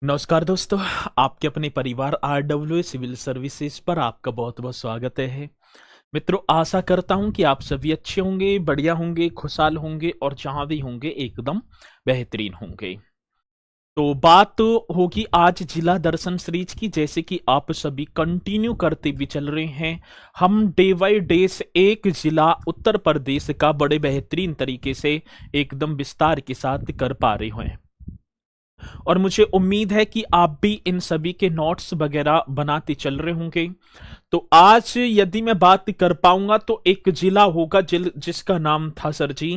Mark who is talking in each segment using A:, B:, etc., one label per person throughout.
A: नमस्कार दोस्तों। आपके अपने परिवार आरडब्ल्यू सिविल सर्विसेज पर आपका बहुत बहुत स्वागत है। मित्रों, आशा करता हूं कि आप सभी अच्छे होंगे, बढ़िया होंगे, खुशहाल होंगे और जहां भी होंगे एकदम बेहतरीन होंगे। तो बात होगी आज जिला दर्शन सीरीज की। जैसे कि आप सभी कंटिन्यू करते भी चल रहे हैं, हम डे बाई डे एक जिला उत्तर प्रदेश का बड़े बेहतरीन तरीके से एकदम विस्तार के साथ कर पा रहे हैं और मुझे उम्मीद है कि आप भी इन सभी के नोट्स वगैरह बनाते चल रहे होंगे। तो आज यदि मैं बात कर पाऊंगा तो एक जिला होगा जिसका नाम था सर जी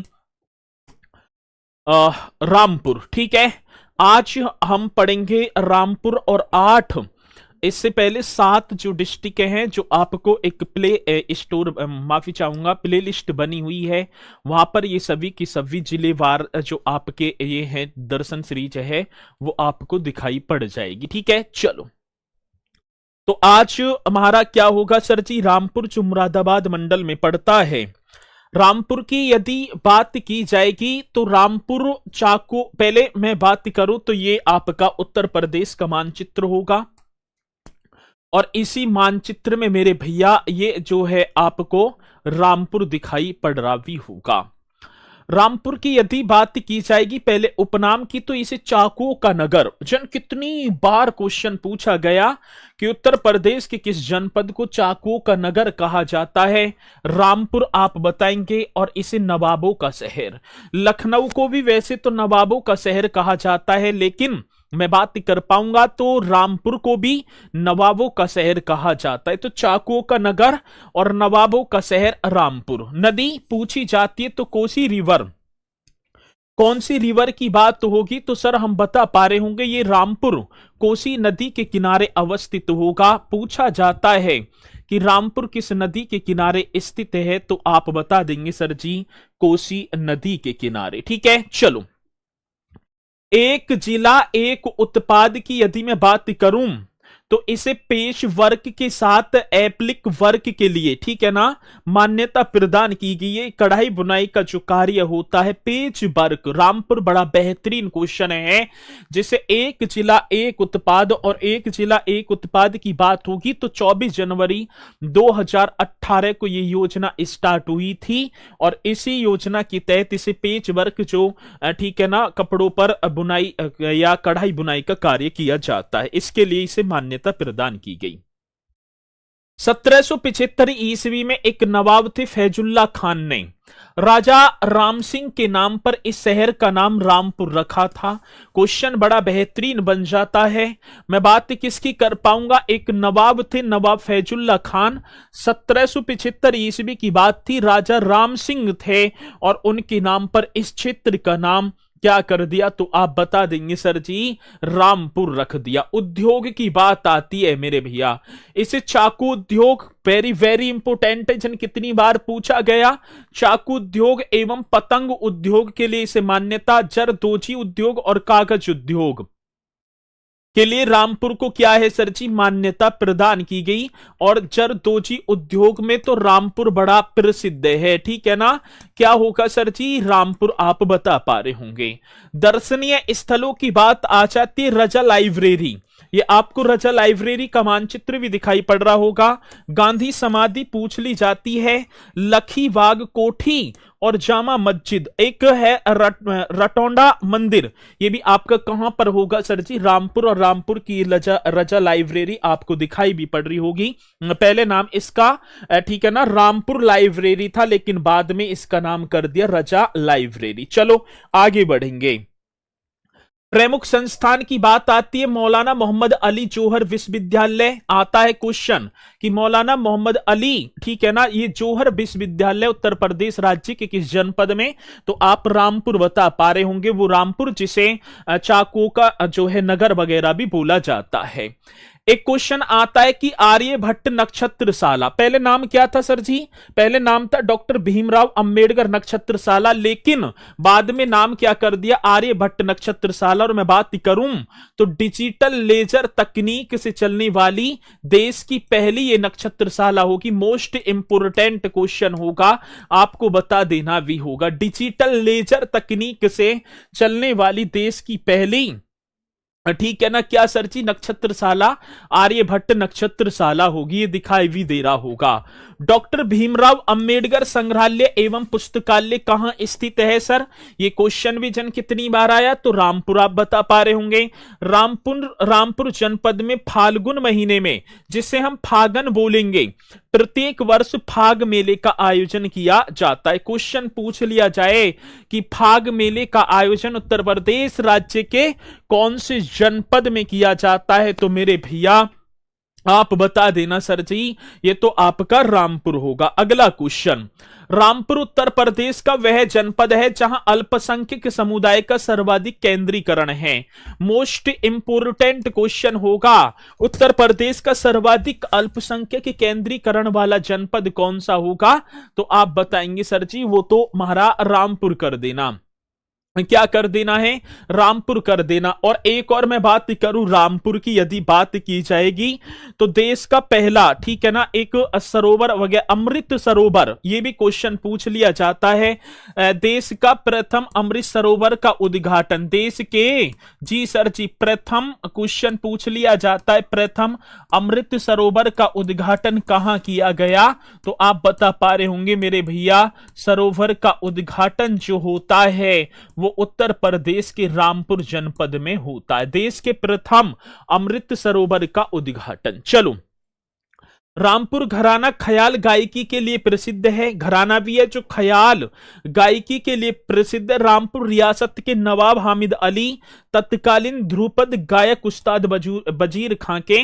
A: रामपुर। ठीक है, आज हम पढ़ेंगे रामपुर और 8, इससे पहले 7 जो डिस्ट्रिक्ट हैं जो आपको एक माफी चाहूंगा, प्ले लिस्ट बनी हुई है, वहां पर ये सभी की सभी जिलेवार जो आपके ये हैं दर्शन सीरीज है वो आपको दिखाई पड़ जाएगी। ठीक है, चलो। तो आज हमारा क्या होगा सर जी? रामपुर जो मुरादाबाद मंडल में पड़ता है, रामपुर की यदि बात की जाएगी तो रामपुर चाको, पहले मैं बात करूं तो ये आपका उत्तर प्रदेश का मानचित्र होगा और इसी मानचित्र में मेरे भैया ये जो है आपको रामपुर दिखाई पड़ रहा भी होगा। रामपुर की यदि बात की जाएगी पहले उपनाम की, तो इसे चाकुओं का नगर, कितनी बार क्वेश्चन पूछा गया कि उत्तर प्रदेश के किस जनपद को चाकुओं का नगर कहा जाता है? रामपुर आप बताएंगे। और इसे नवाबों का शहर, लखनऊ को भी वैसे तो नवाबों का शहर कहा जाता है, लेकिन मैं बात कर पाऊंगा तो रामपुर को भी नवाबों का शहर कहा जाता है। तो चाकुओं का नगर और नवाबों का शहर रामपुर। नदी पूछी जाती है तो कोसी रिवर, कौन सी रिवर की बात होगी? तो सर हम बता पा रहे होंगे ये रामपुर कोसी नदी के किनारे अवस्थित होगा। पूछा जाता है कि रामपुर किस नदी के किनारे स्थित है, तो आप बता देंगे सर जी कोसी नदी के किनारे। ठीक है, चलो। एक जिला एक उत्पाद की यदि मैं बात करूं तो इसे पेश वर्क के साथ एप्लिक वर्क के लिए, ठीक है ना, मान्यता प्रदान की गई है। कढ़ाई बुनाई का जो कार्य होता है पेच वर्क। रामपुर बड़ा बेहतरीन क्वेश्चन है, जिसे एक जिला एक उत्पाद और एक जिला एक उत्पाद की बात होगी तो 24 जनवरी 2018 को ये योजना स्टार्ट हुई थी और इसी योजना के तहत इसे पेच वर्क जो ठीक है ना कपड़ों पर बुनाई या कढ़ाई बुनाई का कार्य किया जाता है, इसके लिए इसे मान्यता प्रदान की गई। 1775 ईस्वी में एक नवाब थे फैजुल्ला खान ने राजा राम सिंह के नाम पर इस शहर का नाम रामपुर रखा था। क्वेश्चन बड़ा बेहतरीन बन जाता है। मैं बात किसकी कर पाऊंगा? एक नवाब थे, नवाब फैजुल्ला खान। 1775 ईस्वी की बात थी, राजा राम सिंह थे और उनके नाम पर इस क्षेत्र का नाम क्या कर दिया? तो आप बता देंगे सर जी रामपुर रख दिया। उद्योग की बात आती है मेरे भैया, इसे चाकू उद्योग, वेरी वेरी इंपोर्टेंट है, कितनी बार पूछा गया। चाकू उद्योग एवं पतंग उद्योग के लिए इसे मान्यता, जरदोजी उद्योग और कागज उद्योग के लिए रामपुर को क्या है सर जी? मान्यता प्रदान की गई। और जरदोजी उद्योग में तो रामपुर बड़ा प्रसिद्ध है, ठीक है ना। क्या होगा सर जी? रामपुर आप बता पा रहे होंगे। दर्शनीय स्थलों की बात आ जाती है, रजा लाइब्रेरी, ये आपको रजा लाइब्रेरी का मानचित्र भी दिखाई पड़ रहा होगा। गांधी समाधि पूछ ली जाती है, लखी बाग कोठी और जामा मस्जिद, एक है रटौंडा मंदिर, ये भी आपका कहां पर होगा सर जी? रामपुर। और रामपुर की रजा लाइब्रेरी आपको दिखाई भी पड़ रही होगी। पहले नाम इसका ठीक है ना रामपुर लाइब्रेरी था, लेकिन बाद में इसका नाम कर दिया रजा लाइब्रेरी। चलो आगे बढ़ेंगे। प्रमुख संस्थान की बात आती है, मौलाना मोहम्मद अली जौहर विश्वविद्यालय आता है क्वेश्चन कि मौलाना मोहम्मद अली, ठीक है ना, ये जौहर विश्वविद्यालय उत्तर प्रदेश राज्य के किस जनपद में? तो आप रामपुर बता पा रहे होंगे, वो रामपुर जिसे चाकुओं का जो है नगर वगैरह भी बोला जाता है। एक क्वेश्चन आता है कि आर्यभट्ट नक्षत्रशाला, पहले नाम क्या था सर जी? पहले नाम था डॉक्टर भीमराव अंबेडकर नक्षत्रशाला, लेकिन बाद में नाम क्या कर दिया? आर्यभट्ट नक्षत्रशाला। और मैं बात करूं तो डिजिटल लेजर तकनीक से चलने वाली देश की पहली ये नक्षत्रशाला होगी। मोस्ट इंपोर्टेंट क्वेश्चन होगा, आपको बता देना भी होगा। डिजिटल लेजर तकनीक से चलने वाली देश की पहली ठीक है ना, क्या सर जी, नक्षत्रशाला, आर्यभट्ट नक्षत्रशाला होगी, ये दिखाई भी दे रहा होगा। डॉक्टर भीमराव अंबेडकर संग्रहालय एवं पुस्तकालय कहां स्थित है सर? ये क्वेश्चन भी जन कितनी बार आया, तो रामपुर आप बता पा रहे होंगे। रामपुर जनपद में फाल्गुन महीने में, जिसे हम फागन बोलेंगे, प्रत्येक वर्ष फाग मेले का आयोजन किया जाता है। क्वेश्चन पूछ लिया जाए कि फाग मेले का आयोजन उत्तर प्रदेश राज्य के कौन से जनपद में किया जाता है, तो मेरे भैया आप बता देना सर जी, ये तो आपका रामपुर होगा। अगला क्वेश्चन, रामपुर उत्तर प्रदेश का वह जनपद है जहां अल्पसंख्यक समुदाय का सर्वाधिक केंद्रीकरण है। मोस्ट इंपोर्टेंट क्वेश्चन होगा, उत्तर प्रदेश का सर्वाधिक अल्पसंख्यक केंद्रीकरण वाला जनपद कौन सा होगा, तो आप बताएंगे सर जी, वो तो हमारा रामपुर कर देना। क्या कर देना है, रामपुर कर देना। और एक और मैं बात करूं रामपुर की, यदि बात की जाएगी तो देश का पहला, ठीक है ना, एक सरोवर वगैरह, अमृत सरोवर, ये भी क्वेश्चन पूछ लिया जाता है। देश का प्रथम अमृत सरोवर का उद्घाटन, देश के, जी सर जी, प्रथम क्वेश्चन पूछ लिया जाता है, प्रथम अमृत सरोवर का उद्घाटन कहां किया गया, तो आप बता पा रहे होंगे मेरे भैया, सरोवर का उद्घाटन जो होता है वो उत्तर प्रदेश के रामपुर जनपद में होता है। देश के प्रथम अमृत सरोवर का उद्घाटन। चलो, रामपुर घराना ख्याल गायकी के लिए प्रसिद्ध है, घराना भी है जो ख्याल गायकी के लिए प्रसिद्ध है। रामपुर रियासत के नवाब हामिद अली तत्कालीन ध्रुपद गायक उस्ताद वजीर खां के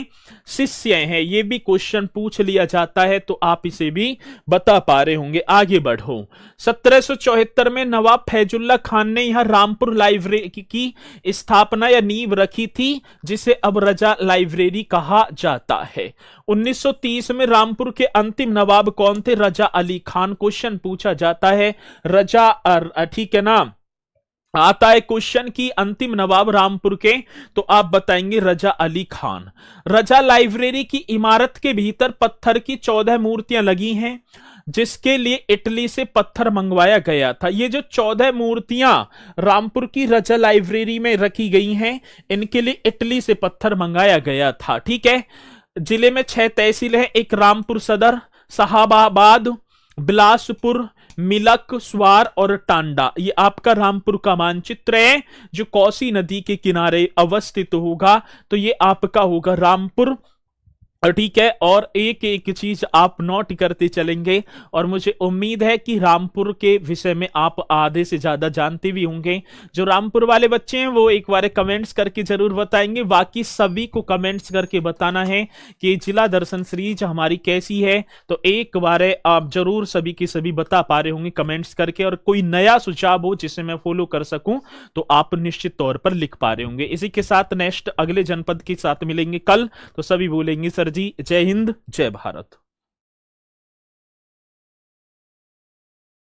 A: शिष्य हैं, ये भी क्वेश्चन पूछ लिया जाता है, तो आप इसे भी बता पा रहे होंगे। आगे बढ़ो, 1774 में नवाब फैजुल्ला खान ने यहां रामपुर लाइब्रेरी की स्थापना या नींव रखी थी, जिसे अब रजा लाइब्रेरी कहा जाता है। 1930 में रामपुर के अंतिम नवाब कौन थे, रजा अली खान। क्वेश्चन पूछा जाता है, रजा, ठीक है ना, आता है क्वेश्चन की अंतिम नवाब रामपुर के, तो आप बताएंगे रजा अली खान। रजा लाइब्रेरी की इमारत के भीतर पत्थर की 14 मूर्तियां लगी हैं, जिसके लिए इटली से पत्थर मंगवाया गया था। ये जो 14 मूर्तियां रामपुर की रजा लाइब्रेरी में रखी गई हैं, इनके लिए इटली से पत्थर मंगाया गया था। ठीक है, जिले में 6 तहसील है, एक रामपुर सदर, साहबाबाद, बिलासपुर, मिलक, स्वार और टांडा। ये आपका रामपुर का मानचित्र है जो कोसी नदी के किनारे अवस्थित होगा, तो ये आपका होगा रामपुर। ठीक है, और एक एक चीज आप नोट करते चलेंगे, और मुझे उम्मीद है कि रामपुर के विषय में आप आधे से ज्यादा जानते भी होंगे। जो रामपुर वाले बच्चे हैं वो एक बार कमेंट्स करके जरूर बताएंगे, बाकी सभी को कमेंट्स करके बताना है कि जिला दर्शन सीरीज हमारी कैसी है, तो एक बार आप जरूर सभी की सभी बता पा रहे होंगे कमेंट्स करके, और कोई नया सुझाव हो जिसे मैं फॉलो कर सकूं तो आप निश्चित तौर पर लिख पा रहे होंगे। इसी के साथ नेक्स्ट अगले जनपद के साथ मिलेंगे कल, तो सभी बोलेंगे सर जी जय हिंद जय भारत।